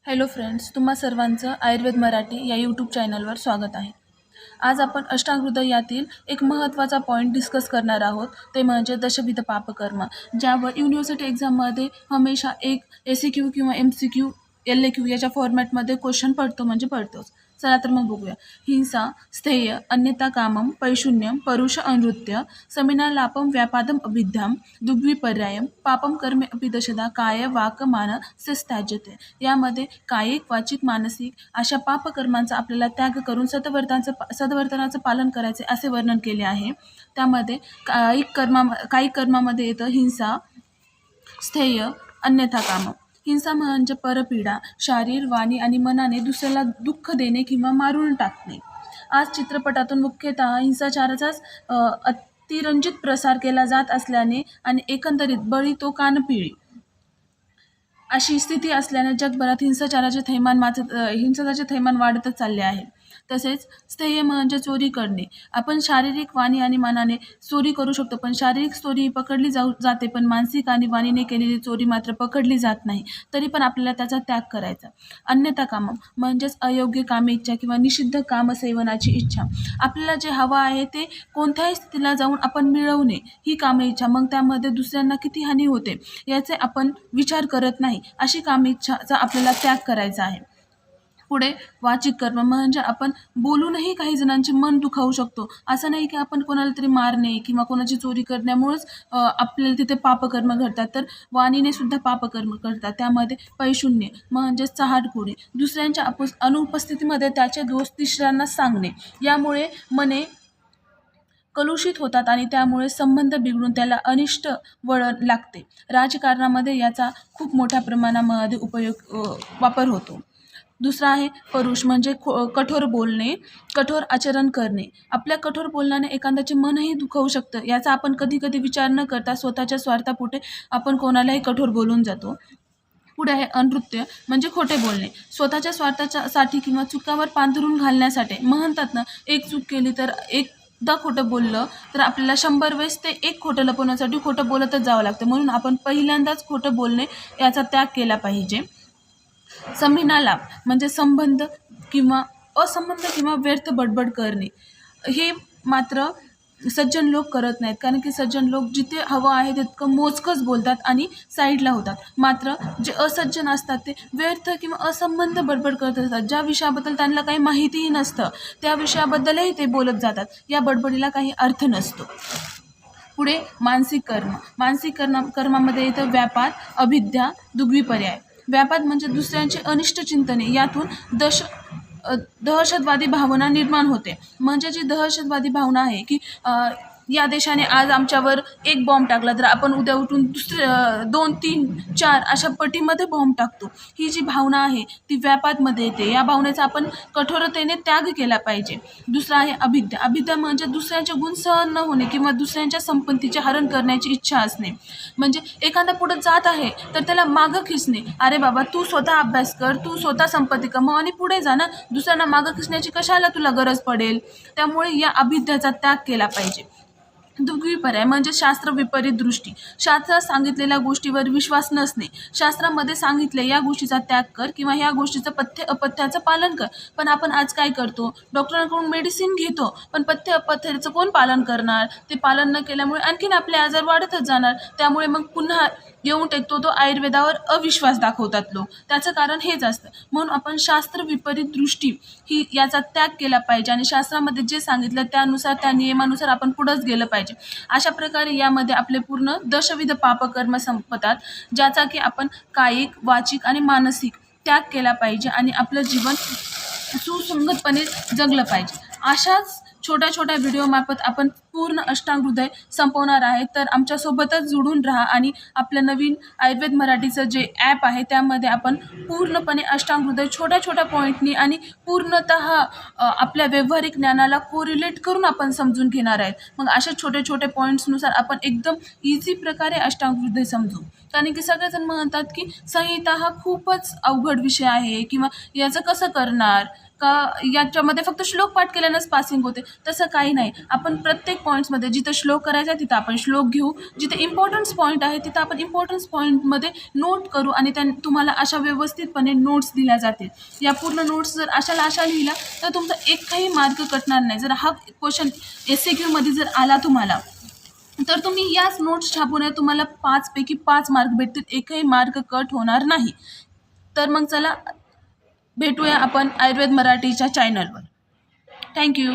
Hello friends, तुम्हा सर्वांचं आयुर्वेद मराठी या यूट्यूब चॅनलवर स्वागत आहे. आज आपण अष्टांगहृदय यातील एक महत्त्वाचा पॉईंट डिस्कस करणार आहोत. ते म्हणजे दशविध पापकर्म, ज्यावर युनिव्हर्सिटी एक्झाममध्ये हमेशा एक SAQ किंवा MCQ LAQ याच्या फॉर्मॅटमध्ये क्वेश्चन पडतो म्हणजे पडतोच. चला तर मग बघूया. हिंसा, स्थेय, अन्यथा कामम, पैशून्यम, परुष अनृत्य, समिनालापम, व्यापादम अभिध्याम, दुग्विपर्यायम, पापम कर्मे अपि दशदा, काय वाक मान त्याज्यते. यामध्ये कायिक, वाचिक, मानसिक अशा पापकर्मांचा आपल्याला त्याग करून सद्वर्तनाचं पालन करायचे असे वर्णन केले आहे. त्यामध्ये कायिक कर्मामध्ये येतं हिंसा, स्थेय, अन्यथा काम. हिंसा म्हणजे परपीडा, शारीर, वाणी आणि मनाने दुसऱ्याला दुःख देणे किंवा मारून टाकणे. आज चित्रपटातून मुख्यतः हिंसाचाराचाच अतिरंजित प्रसार केला जात असल्याने आणि एकंदरीत बळी तो कानपिळी अशी स्थिती असल्याने जगभरात हिंसाचाराचे थैमान वाढतच चालले आहे. तसेच स्थेय म्हणजे चोरी करणे. आपण शारीरिक, वाणी आणि मनाने चोरी करू शकतो, पण शारीरिक चोरी पकडली जाते, पण मानसिक आणि वाणीने केलेली चोरी मात्र पकडली जात नाही. तरी पण आपल्याला त्याचा त्याग करायचा. अन्यथा कामम म्हणजेच अयोग्य कामे इच्छा किंवा निषिद्ध कामसेवनाची इच्छा. आपल्याला जे हवं आहे ते कोणत्याही स्थितीला जाऊन आपण मिळवणे ही कामे इच्छा. मग त्यामध्ये दुसऱ्यांना किती हानी होते याचे आपण विचार करत नाही. अशी कामे इच्छाचा आपल्याला त्याग करायचा आहे. पुढे वाचिक कर्म म्हणजे आपण बोलूनही काही जणांचे मन दुखावू शकतो. असं नाही की आपण कोणाला तरी मारणे किंवा कोणाची चोरी करण्यामुळेच आपल्याला तिथे पापकर्म घडतात, तर वाणीने सुद्धा पापकर्म करतात. त्यामध्ये पैशून्य म्हणजेच चहाटखोरी, दुसऱ्यांच्या अनुपस्थितीमध्ये त्याचे दोष तिसऱ्यांना सांगणे. यामुळे मने कलुषित होतात आणि त्यामुळे संबंध बिघडून त्याला अनिष्ट वळण लागते. राजकारणामध्ये याचा खूप मोठ्या प्रमाणामध्ये वापर होतो. दुसरा आहे परुष म्हणजे कठोर बोलणे, कठोर आचरण करणे. आपल्या कठोर बोलण्याने एखाद्याचे मनही दुखवू शकतं. याचा आपण कधी कधी विचार न करता स्वतःच्या स्वार्थापोटे आपण कोणालाही कठोर बोलून जातो. पुढे आहे अनृत्य म्हणजे खोटे बोलणे. स्वतःच्या स्वार्थासाठी किंवा चुकावर पांघरून घालण्यासाठी. म्हणतात ना, एक चूक केली तर एकदा खोटं बोललं तर आपल्याला 100 वेळेस ते एक खोटं लपवण्यासाठी खोटं बोलतच जावं लागतं. म्हणून आपण पहिल्यांदाच खोटं बोलणे याचा त्याग केला पाहिजे. समीनालाप म्हणजे असंबंध किंवा व्यर्थ बडबड करणे. हे मात्र सज्जन लोक करत नाहीत, कारण की सज्जन लोक जिथे हवं आहे तितकं मोजकंच बोलतात आणि साईडला होतात. मात्र जे असज्जन असतात ते व्यर्थ किंवा असंबंध बडबड करत असतात. ज्या विषयाबद्दल त्यांना काही माहितीही नसतं त्या विषयाबद्दलही ते बोलत जातात. या बडबडीला काही अर्थ नसतो. पुढे मानसिक कर्मामध्ये येतं व्यापाद, अभिध्या, दुग्विपर्याय. व्यापाद म्हणजे दुसऱ्यांचे अनिष्ट चिंतने. यातून दहशतवादी भावना निर्माण होते. म्हणजे जी दहशतवादी भावना आहे की या देशाने आज आमच्यावर एक बॉम्ब टाकला तर आपण उद्या उठून दुसरे 2, 3, 4 अशा पटीमध्ये बॉम्ब टाकतो. ही जी भावना आहे ती व्यापादमध्ये येते. या भावनेचा आपण कठोरतेने त्याग केला पाहिजे. दुसरा आहे अभिध्या. अभिध्या म्हणजे दुसऱ्यांचे गुण सहन न होणे किंवा दुसऱ्यांच्या संपत्तीचे हरण करण्याची इच्छा असणे. म्हणजे एखादा पुढे जात आहे तर त्याला मागं खिचणे. अरे बाबा, तू स्वतः अभ्यास कर, तू स्वतः संपत्ती कमव आणि पुढे जा ना, दुसऱ्यांना मागं खिचण्याची कशाला तुला गरज पडेल. त्यामुळे या अभिध्याचा त्याग केला पाहिजे. दुग्विपर्याय म्हणजे शास्त्र विपरीत दृष्टी. शास्त्रात सांगितलेल्या गोष्टीवर विश्वास नसणे. शास्त्रामध्ये सांगितले या गोष्टीचा त्याग कर किंवा ह्या गोष्टीचं पथ्य अपथ्याचं पालन कर. पण आपण आज काय करतो, डॉक्टरांकडून मेडिसिन घेतो, पण पथ्य अपथ्याचं कोण पालन करणार. ते पालन न केल्यामुळे आणखीन आपले आजार वाढतच जाणार. त्यामुळे मग पुन्हा येऊन टेकतो तो आयुर्वेदावर अविश्वास दाखवतात लोक. त्याचं कारण हेच असतं. म्हणून आपण शास्त्र विपरीत दृष्टी याचा त्याग केला पाहिजे आणि शास्त्रामध्ये जे सांगितलं त्यानुसार, त्या नियमानुसार आपण पुढंच गेलं पाहिजे. अशा प्रकारे यामध्ये आपले पूर्ण दशविध पापकर्म संपतात, ज्याचा की आपण कायिक, वाचिक आणि मानसिक त्याग केला पाहिजे आणि आपलं जीवन सुसंगतपणे जगलं पाहिजे. अशाच छोट्या छोट्या व्हिडिओमार्फत आपण पूर्ण अष्टांगहृदय संपवणार आहे. तर आमच्यासोबतच जुळून राहा आणि आपलं नवीन आयुर्वेद मराठीचं जे ॲप आहे त्यामध्ये आपण पूर्णपणे अष्टांगहृदय छोट्या छोट्या पॉईंटनी आणि पूर्णतः आपल्या व्यावहारिक ज्ञानाला कोरिलेट करून आपण समजून घेणार आहेत. मग अशा छोटे छोटे पॉईंट्सनुसार आपण एकदम इझी प्रकारे अष्टांगहृदय समजू. कारण की सगळेजण म्हणतात की संहिता हा खूपच अवघड विषय आहे किंवा याचं कसं करणार. का याच्यामध्ये फक्त श्लोक पाठ केल्यानंच पासिंग होते, तसं काही नाही. आपण प्रत्येक पॉईंट्समध्ये जिथं श्लोक करायचा आहे तिथं आपण श्लोक घेऊ, जिथे इम्पॉर्टन्स पॉईंट आहे तिथं आपण इम्पॉर्टन्स पॉईंटमध्ये नोट करू आणि तुम्हाला अशा व्यवस्थितपणे नोट्स दिल्या जातील. या पूर्ण नोट्स जर अशा लिहिल्या तर तुमचा एकही मार्क कटणार नाही. जर हा क्वेश्चन SAQ जर आला तुम्हाला तर तुम्ही याच नोट्स छापून तुम्हाला 5 पैकी 5 मार्क भेटतील, एकही मार्क कट होणार नाही. तर मग चला भेटूया आपण आयुर्वेद मराठीच्या चॅनलवर. थँक्यू.